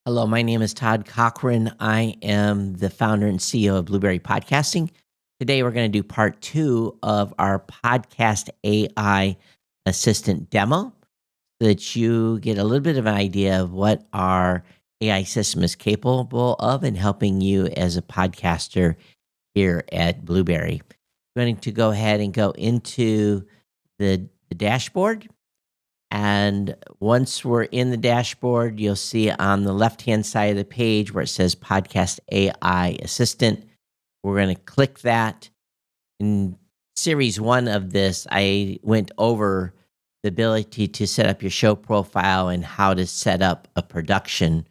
Hello, my name is Todd Cochrane. I am the founder and CEO of Blubrry Podcasting. Today, we're going to do part 2 of our podcast AI assistant demo so that you get a little bit of an idea of what our AI system is capable of in helping you as a podcaster here at Blubrry. I'm going to go ahead and go into the dashboard. And once we're in the dashboard, you'll see on the left-hand side of the page where it says Podcast AI Assistant. We're going to click that. In series 1 of this, I went over the ability to set up your show profile and how to set up a production.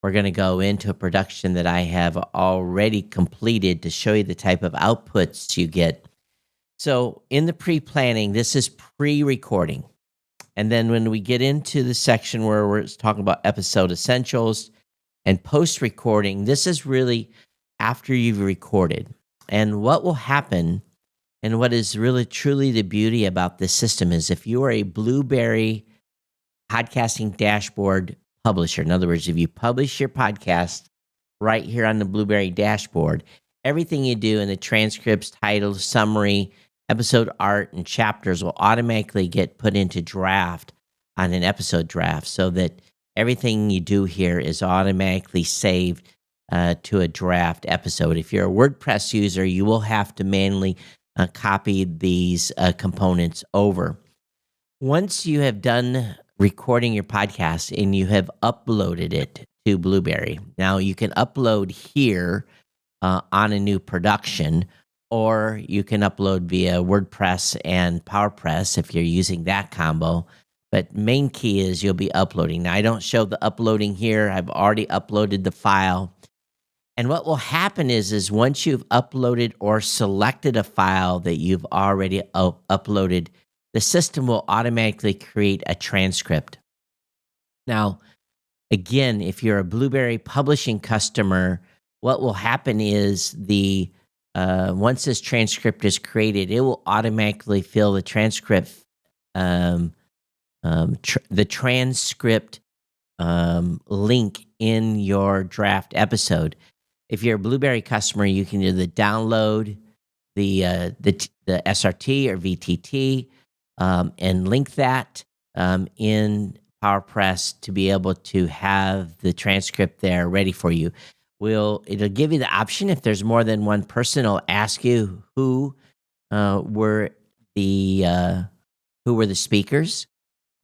We're going to go into a production that I have already completed to show you the type of outputs you get. So in the pre-planning, this is pre-recording. And then when we get into the section where we're talking about episode essentials and post-recording, this is really after you've recorded. And what will happen, and what is really truly the beauty about this system is if you are a Blubrry podcasting dashboard publisher, in other words, if you publish your podcast right here on the Blubrry dashboard, everything you do in the transcripts, titles, summary, episode art, and chapters will automatically get put into draft on an episode draft so that everything you do here is automatically saved to a draft episode. If you're a WordPress user, you will have to manually copy these components over. Once you have done recording your podcast and you have uploaded it to Blubrry, now you can upload here on a new production, or you can upload via WordPress and PowerPress if you're using that combo. But main key is you'll be uploading. Now, I don't show the uploading here. I've already uploaded the file. And what will happen is once you've uploaded or selected a file that you've already uploaded, the system will automatically create a transcript. Now, again, if you're a Blubrry publishing customer, what will happen is once this transcript is created, it will automatically fill the transcript, the transcript link in your draft episode. If you're a Blubrry customer, you can either download the SRT or VTT and link that in PowerPress to be able to have the transcript there ready for you. It'll give you the option if there's more than one person. It'll ask you who were the speakers.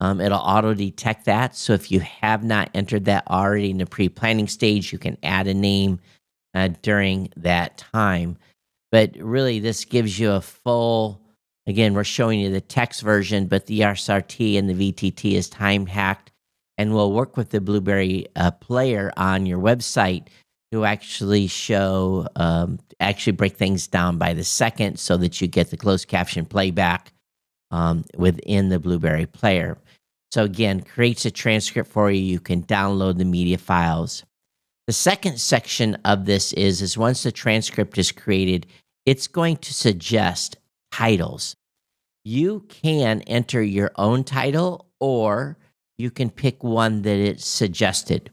It'll auto detect that. So if you have not entered that already in the pre-planning stage, you can add a name during that time. But really, this gives you a full. Again, we're showing you the text version, but the SRT and the VTT is time hacked, and we'll work with the Blubrry player on your website to actually break things down by the second so that you get the closed caption playback within the Blubrry player. So again, creates a transcript for you. You can download the media files. The second section of this is once the transcript is created, it's going to suggest titles. You can enter your own title, or you can pick one that it's suggested.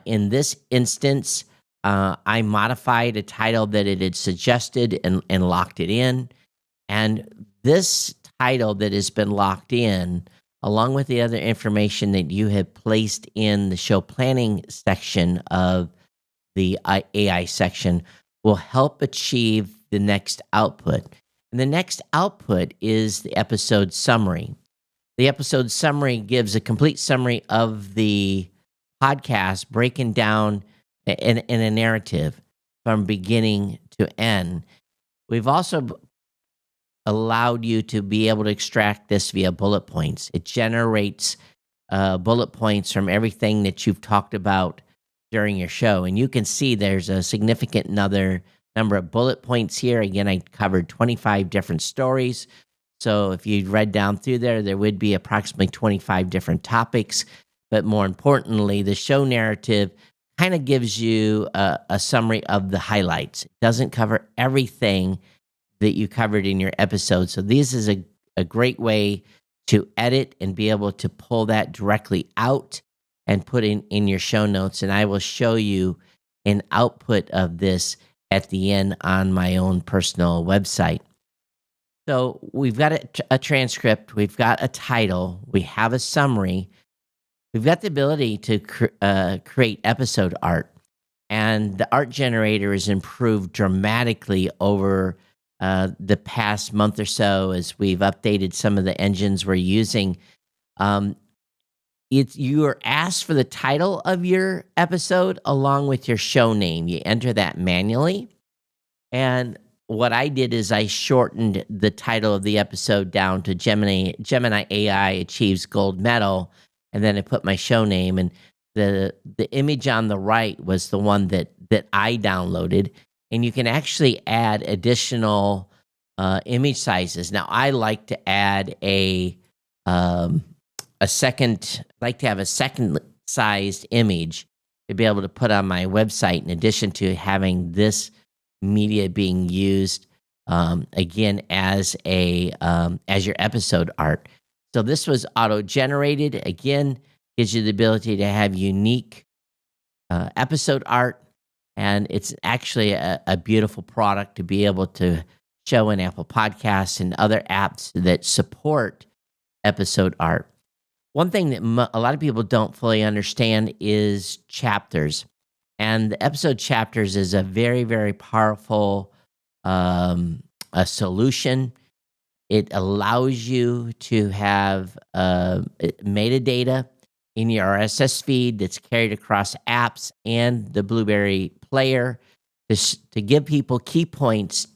In this instance, I modified a title that it had suggested and locked it in. And this title that has been locked in, along with the other information that you have placed in the show planning section of the AI section, will help achieve the next output. And the next output is the episode summary. The episode summary gives a complete summary of the podcast, breaking down in a narrative from beginning to end. We've also allowed you to be able to extract this via bullet points. It generates bullet points from everything that you've talked about during your show. And you can see there's a significant number of bullet points here. Again, I covered 25 different stories. So if you read down through there would be approximately 25 different topics. But more importantly, the show narrative kind of gives you a summary of the highlights. It doesn't cover everything that you covered in your episode. So this is a great way to edit and be able to pull that directly out and put in your show notes. And I will show you an output of this at the end on my own personal website. So we've got a transcript, we've got a title, we have a summary, we've got the ability to create episode art. And the art generator has improved dramatically over the past month or so as we've updated some of the engines we're using. You are asked for the title of your episode along with your show name. You enter that manually. And what I did is I shortened the title of the episode down to Gemini AI achieves gold medal, and then I put my show name. And the image on the right was the one that I downloaded, and you can actually add additional image sizes. Now, I like to add a second sized image to be able to put on my website in addition to having this media being used again as your episode art. So this was auto-generated. Again, gives you the ability to have unique episode art, and it's actually a beautiful product to be able to show in Apple Podcasts and other apps that support episode art. One thing that a lot of people don't fully understand is chapters. And the episode chapters is a very, very powerful a solution. It allows you to have metadata in your RSS feed that's carried across apps and the Blubrry player to give people key points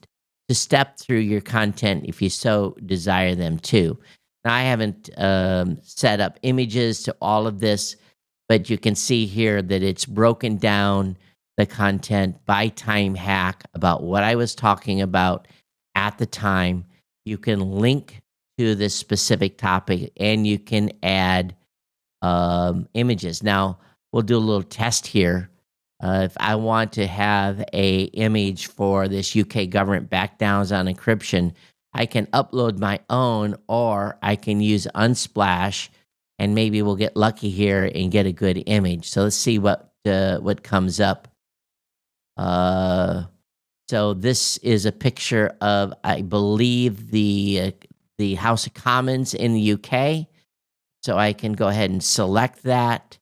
to step through your content if you so desire them to. Now, I haven't set up images to all of this, but you can see here that it's broken down the content by time hack about what I was talking about at the time. You can link to this specific topic, and you can add images. Now, we'll do a little test here. If I want to have a image for this UK government backdowns on encryption, I can upload my own, or I can use Unsplash, and maybe we'll get lucky here and get a good image. So let's see what comes up. So this is a picture of, I believe, the House of Commons in the UK. So I can go ahead and select that,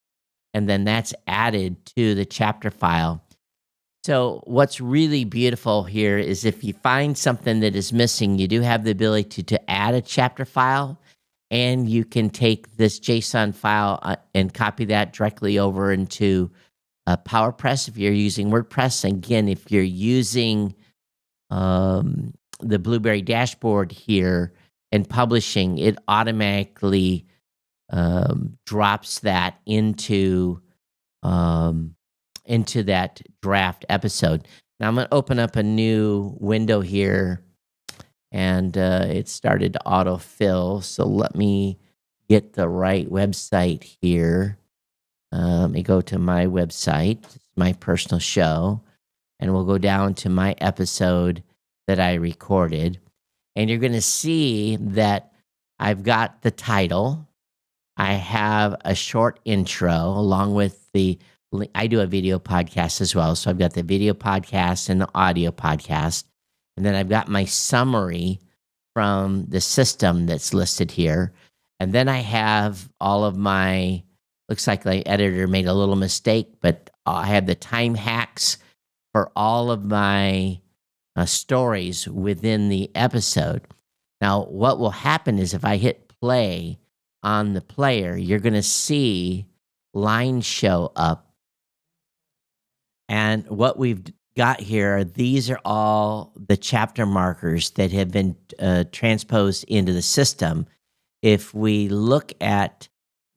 and then that's added to the chapter file. So what's really beautiful here is if you find something that is missing, you do have the ability to add a chapter file, and you can take this JSON file and copy that directly over into PowerPress if you're using WordPress. Again, if you're using the Blubrry dashboard here and publishing, it automatically drops that into that draft episode. Now I'm going to open up a new window here, and it started to autofill. So let me get the right website here. Let me go to my website, my personal show, and we'll go down to my episode that I recorded. And you're going to see that I've got the title. I have a short intro along with I do a video podcast as well. So I've got the video podcast and the audio podcast. And then I've got my summary from the system that's listed here. And then I have all of my, looks like the editor made a little mistake, but I have the time hacks for all of my stories within the episode. Now, what will happen is if I hit play on the player, you're going to see lines show up. And what we've got here, these are all the chapter markers that have been transposed into the system. If we look at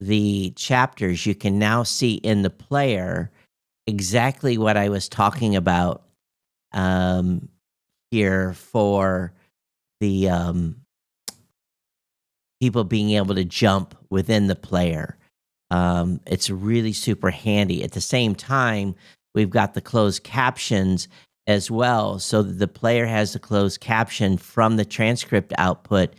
the chapters, you can now see in the player exactly what I was talking about here for the people being able to jump within the player. It's really super handy. At the same time, we've got the closed captions as well, so that the player has the closed caption from the transcript output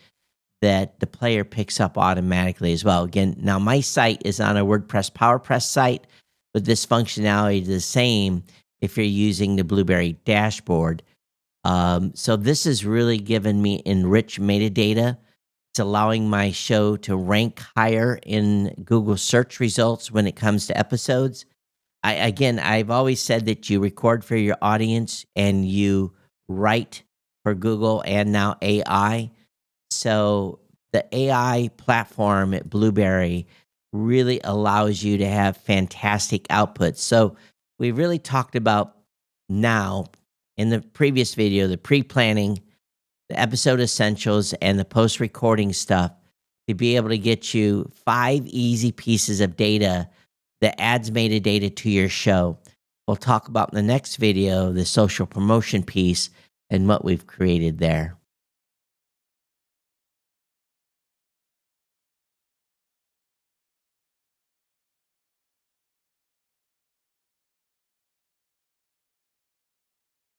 that the player picks up automatically as well. Again, now my site is on a WordPress PowerPress site, but this functionality is the same if you're using the Blubrry dashboard. So this has really given me enriched metadata. It's allowing my show to rank higher in Google search results when it comes to episodes. I've always said that you record for your audience and you write for Google and now AI. So the AI platform at Blubrry really allows you to have fantastic outputs. So we really talked about now in the previous video, the pre-planning, the episode essentials, and the post-recording stuff to be able to get you 5 easy pieces of data that adds metadata to your show. We'll talk about in the next video the social promotion piece and what we've created there.